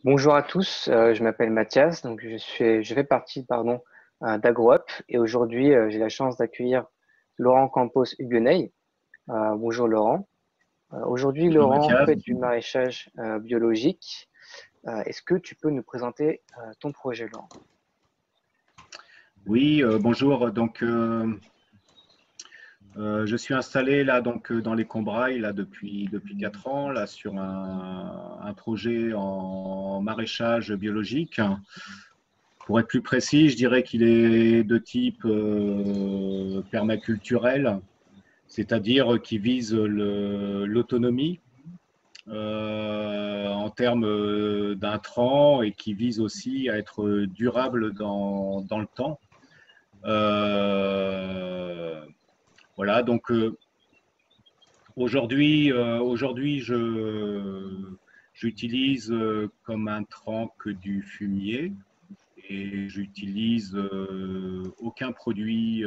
Bonjour à tous, je m'appelle Mathias, donc je fais partie d'AgroUp et aujourd'hui j'ai la chance d'accueillir Laurent Campos Huguenay. Bonjour Laurent. Aujourd'hui Bonjour Laurent Mathias. fait du maraîchage biologique. Est-ce que tu peux nous présenter ton projet Laurent? Oui, bonjour. Je suis installé là dans les Combrailles là depuis 4 ans là sur un projet en maraîchage biologique. Pour être plus précis, je dirais qu'il est de type permaculturel, c'est-à-dire qui vise l'autonomie en termes d'intrants et qui vise aussi à être durable dans le temps. Euh, voilà, aujourd'hui, j'utilise comme intrant que du fumier et j'utilise aucun produit,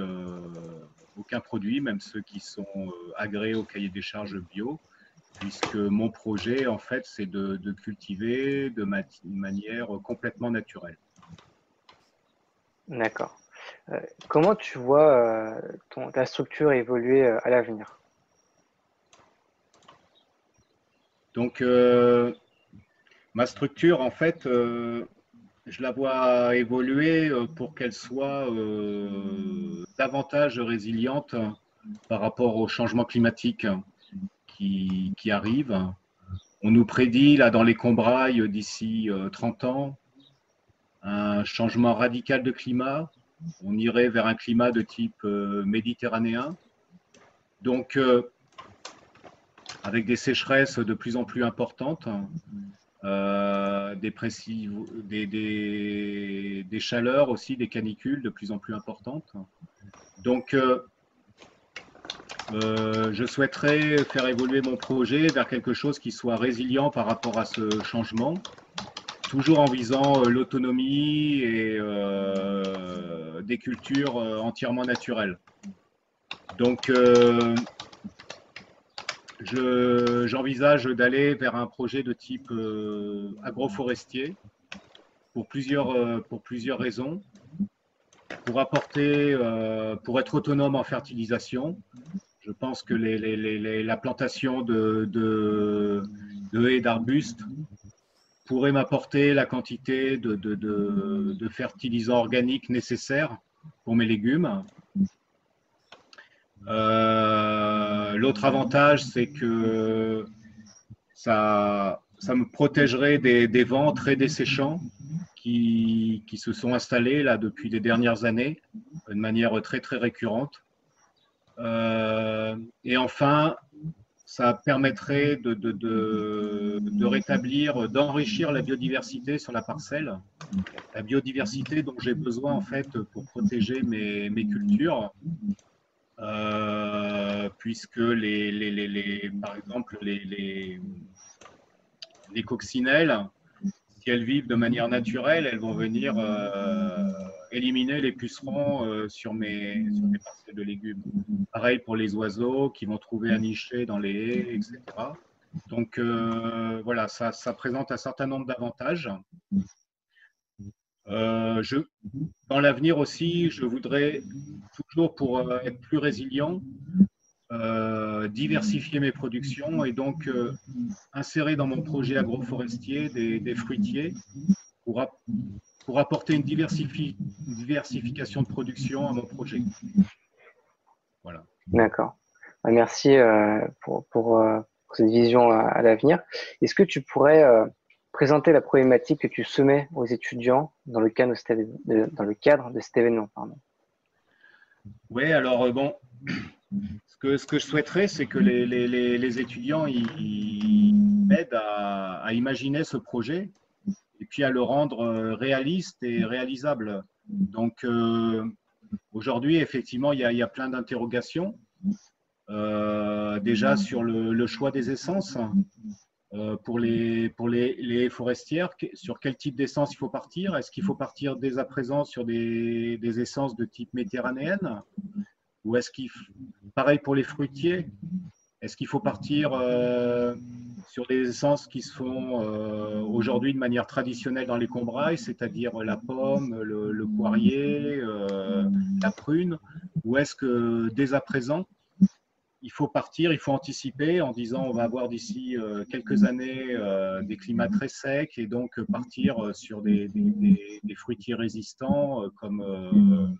même ceux qui sont agréés au cahier des charges bio, puisque mon projet, en fait, c'est de cultiver de manière complètement naturelle. D'accord. Comment tu vois ta structure évoluer à l'avenir? Donc, ma structure, en fait, je la vois évoluer pour qu'elle soit davantage résiliente par rapport au changement climatique qui arrive. On nous prédit, là, dans les Combrailles, d'ici 30 ans, un changement radical de climat. On irait vers un climat de type méditerranéen. Donc, avec des sécheresses de plus en plus importantes, des chaleurs aussi, des canicules de plus en plus importantes. Donc, je souhaiterais faire évoluer mon projet vers quelque chose qui soit résilient par rapport à ce changement, toujours en visant l'autonomie et des cultures entièrement naturelles. Donc, j'envisage d'aller vers un projet de type agroforestier pour plusieurs raisons. Pour être autonome en fertilisation, je pense que la plantation de haies d'arbustes pourrait m'apporter la quantité de fertilisants organiques nécessaires pour mes légumes. L'autre avantage, c'est que ça me protégerait des vents très desséchants qui se sont installés là depuis les dernières années de manière très très récurrente. Et enfin, ça permettrait de rétablir, d'enrichir la biodiversité sur la parcelle, la biodiversité dont j'ai besoin en fait pour protéger mes cultures, puisque par exemple les coccinelles, si elles vivent de manière naturelle, elles vont venir éliminer les pucerons sur mes parcelles de légumes. Pareil pour les oiseaux qui vont trouver un niché dans les haies, etc. Donc voilà, ça présente un certain nombre d'avantages. Euh, je, Dans l'avenir aussi, je voudrais, toujours pour être plus résilient, diversifier mes productions et donc insérer dans mon projet agroforestier des fruitiers pour, pour apporter une diversification de production à mon projet. Voilà. D'accord. Merci pour cette vision à l'avenir. Est-ce que tu pourrais présenter la problématique que tu soumets aux étudiants dans le cadre dans le cadre de cet événement, pardon. Oui, alors bon, ce que je souhaiterais, c'est que les étudiants ils m'aident à imaginer ce projet et puis à le rendre réaliste et réalisable. Donc aujourd'hui, effectivement, il y a plein d'interrogations. Déjà sur le choix des essences les forestières, sur quel type d'essence il faut partir. Est-ce qu'il faut partir dès à présent sur des essences de type méditerranéenne ou est-ce qu'il pareil pour les fruitiers, est-ce qu'il faut partir sur des essences qui se font aujourd'hui de manière traditionnelle dans les Combrailles, c'est-à-dire la pomme, le poirier, la prune, ou est-ce que dès à présent, il faut partir, il faut anticiper en disant on va avoir d'ici quelques années des climats très secs et donc partir sur des fruitiers résistants comme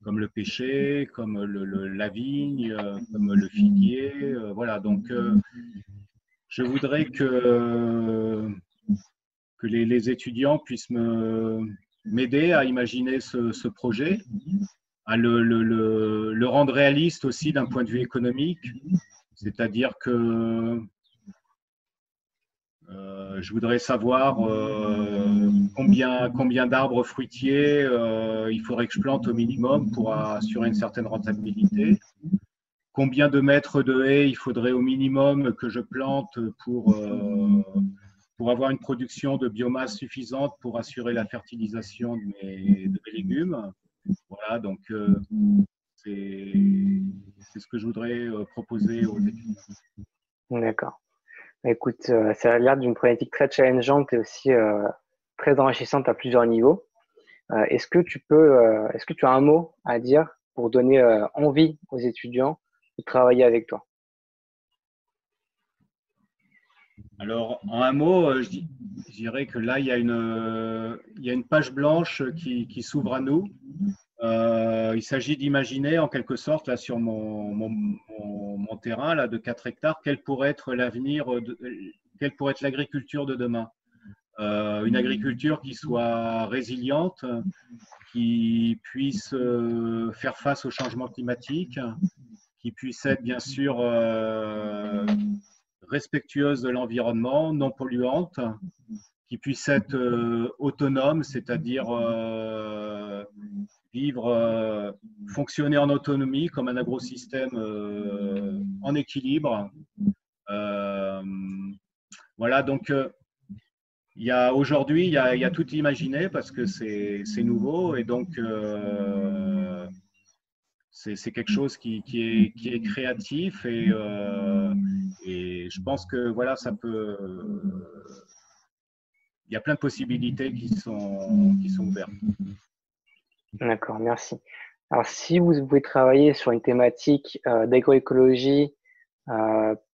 le pêcher, comme la vigne, comme le figuier. Voilà, donc je voudrais que les étudiants puissent m'aider à imaginer ce projet, à le rendre réaliste aussi d'un point de vue économique. C'est-à-dire que je voudrais savoir combien d'arbres fruitiers il faudrait que je plante au minimum pour assurer une certaine rentabilité. Combien de mètres de haies il faudrait au minimum que je plante pour avoir une production de biomasse suffisante pour assurer la fertilisation de mes légumes. Voilà, donc c'est ce que je voudrais proposer aux étudiants. D'accord. Écoute, ça a l'air d'une problématique très challengeante et aussi très enrichissante à plusieurs niveaux. Est-ce que tu as un mot à dire pour donner envie aux étudiants de travailler avec toi? Alors, en un mot, je dirais que là, il y a une page blanche qui s'ouvre à nous. Il s'agit d'imaginer, en quelque sorte, là, sur mon terrain là, de 4 hectares, quel pourrait être l'avenir, quelle pourrait être l'agriculture de demain. Une agriculture qui soit résiliente, qui puisse faire face au changement climatique, qui puisse être bien sûr respectueuse de l'environnement, non polluante, qui puisse être autonome, c'est-à-dire vivre, fonctionner en autonomie comme un agrosystème en équilibre. Voilà, donc aujourd'hui, il y a tout imaginé parce que c'est nouveau et donc c'est quelque chose qui est créatif et je pense que voilà, ça peut. Il y a plein de possibilités qui sont ouvertes. D'accord, merci. Alors, si vous pouvez travailler sur une thématique d'agroécologie,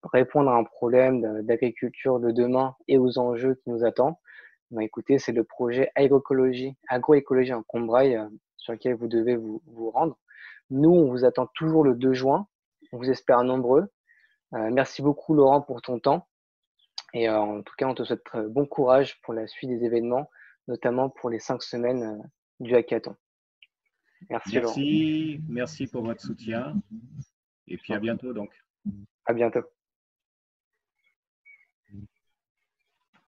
répondre à un problème d'agriculture de demain et aux enjeux qui nous attendent, bah, écoutez, c'est le projet agroécologie en Combrailles sur lequel vous devez vous rendre. Nous, on vous attend toujours le 2 juin. On vous espère nombreux. Merci beaucoup, Laurent, pour ton temps. Et en tout cas, on te souhaite bon courage pour la suite des événements, notamment pour les 5 semaines du hackathon. Merci, Laurent. Merci pour votre soutien et puis à bientôt donc. À bientôt.